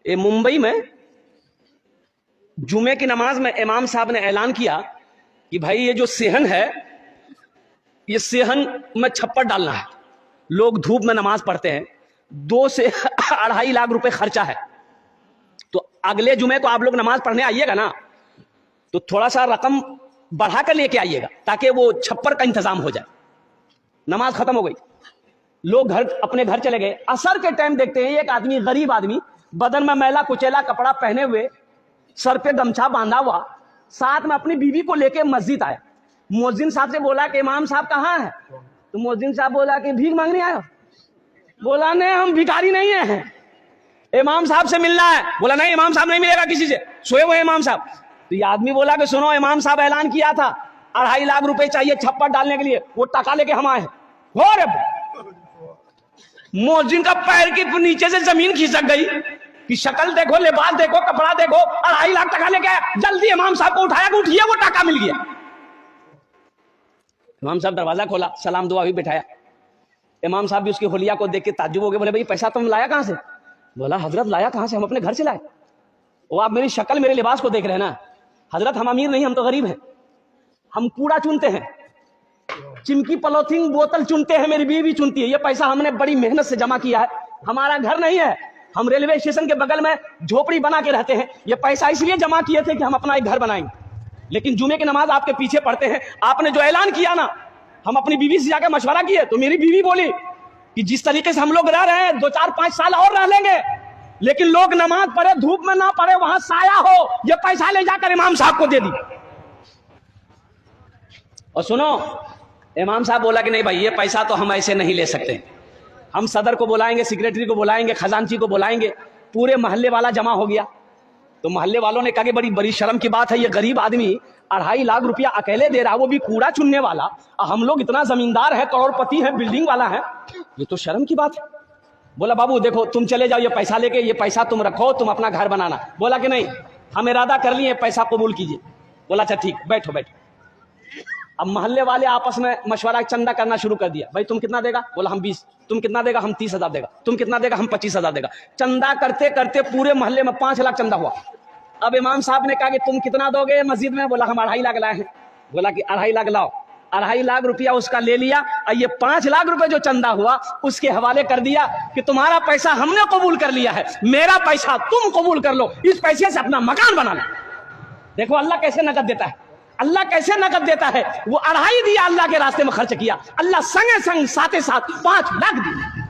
मुंबई में जुमे की नमाज में इमाम साहब ने ऐलान किया कि भाई ये जो सेहन है, ये सेहन में छप्पर डालना है। लोग धूप में नमाज पढ़ते हैं, 2 से 2.5 लाख रुपए खर्चा है। तो अगले जुमे को आप लोग नमाज पढ़ने आइएगा ना, तो थोड़ा सा रकम बढ़ा कर लेके आइएगा ताकि वो छप्पर का इंतजाम हो जाए। नमाज खत्म हो गई, लोग अपने घर चले गए। असर के टाइम देखते हैं एक आदमी, गरीब आदमी, बदन में मैला कुचैला कपड़ा पहने हुए, सर पे गमछा बांधा हुआ, साथ में अपनी बीवी को लेके मस्जिद आया। मुअज्जिन साहब से बोला कि इमाम साहब कहाँ है? तो मुअज्जिन साहब बोला कि भीख मांगने आया। बोला नहीं, हम भिखारी नहीं है, इमाम साहब से मिलना है। बोला नहीं, इमाम साहब नहीं मिलेगा किसी से, सोए हुए इमाम साहब। तो ये आदमी बोला कि सुनो, इमाम साहब ऐलान किया था 2.5 लाख रुपए चाहिए छप्पर डालने के लिए, वो टका लेके हम आए हैं। हो रे, मुअज्जिन का पैर के नीचे से जमीन खिसक गई कि शक्ल देखो, लिबास देखो, कपड़ा देखो, 2.5 लाख टका लेके आया। जल्दी इमाम साहब को उठाया कि उठिए, वो टका मिल गया। इमाम साहब दरवाजा खोला, सलाम दुआ भी बिठाया। इमाम साहब भी उसकी हुलिया को देख के ताज्जुब हो गए। बोले भाई पैसा तुम लाया कहां से? बोला हजरत लाया कहां से, हम अपने घर से लाए। वो आप मेरी शक्ल मेरे लिबास को देख रहे हैं ना हजरत, हम अमीर नहीं, हम तो गरीब हैं। हम कूड़ा चुनते हैं, चिमकी पॉलिथीन बोतल चुनते हैं, मेरी बीवी चुनती है। ये पैसा हमने बड़ी मेहनत से जमा किया है, हमारा घर नहीं है, हम रेलवे स्टेशन के बगल में झोपड़ी बना के रहते हैं। ये पैसा इसलिए जमा किए थे कि हम अपना एक घर बनाएंगे। लेकिन जुमे की नमाज आपके पीछे पढ़ते हैं। आपने जो ऐलान किया ना, हम अपनी बीवी से जाकर मशवरा किए, तो मेरी बीवी बोली कि जिस तरीके से हम लोग रह रहे हैं 2, 4, 5 साल और रह लेंगे, लेकिन लोग नमाज पढ़े, धूप में ना पढ़े, वहां साया हो, ये पैसा ले जाकर इमाम साहब को दे दी। और सुनो, इमाम साहब बोला कि नहीं भाई, ये पैसा तो हम ऐसे नहीं ले सकते, हम सदर को बुलाएंगे, सेक्रेटरी को बुलाएंगे, खजांची को बुलाएंगे। पूरे मोहल्ले वाला जमा हो गया। तो मोहल्ले वालों ने कहा कि बड़ी बड़ी शर्म की बात है, ये गरीब आदमी 2.5 लाख रुपया अकेले दे रहा, वो भी कूड़ा चुनने वाला, हम लोग इतना जमींदार है, करोड़पति है, बिल्डिंग वाला है, ये तो शर्म की बात है। बोला बाबू देखो, तुम चले जाओ ये पैसा लेके, ये पैसा तुम रखो, तुम अपना घर बनाना। बोला कि नहीं, हम इरादा कर लिए, पैसा कबूल कीजिए। बोला अच्छा ठीक, बैठो बैठो। अब मोहल्ले वाले आपस में मशवरा, चंदा करना शुरू कर दिया। भाई तुम कितना देगा? बोला हम 20। तुम कितना देगा? हम 30,000 देगा। तुम कितना देगा? हम 25,000 देगा। चंदा करते करते पूरे मोहल्ले में 5 लाख चंदा हुआ। अब इमाम साहब ने कहा कि तुम कितना दोगे मस्जिद में? बोला हम 2.5 लाख लाए हैं। बोला कि 2.5 लाख लाओ। 2.5 लाख रुपया उसका ले लिया, और ये 5 लाख रुपए जो चंदा हुआ उसके हवाले कर दिया कि तुम्हारा पैसा हमने कबूल कर लिया है, मेरा पैसा तुम कबूल कर लो, इस पैसे से अपना मकान बना लो। देखो अल्लाह कैसे नकद देता है, अल्लाह कैसे नकद देता है। वो 2.5 दिया, अल्लाह के रास्ते में खर्च किया, अल्लाह संगे संग साथे साथ 5 लाख दिया।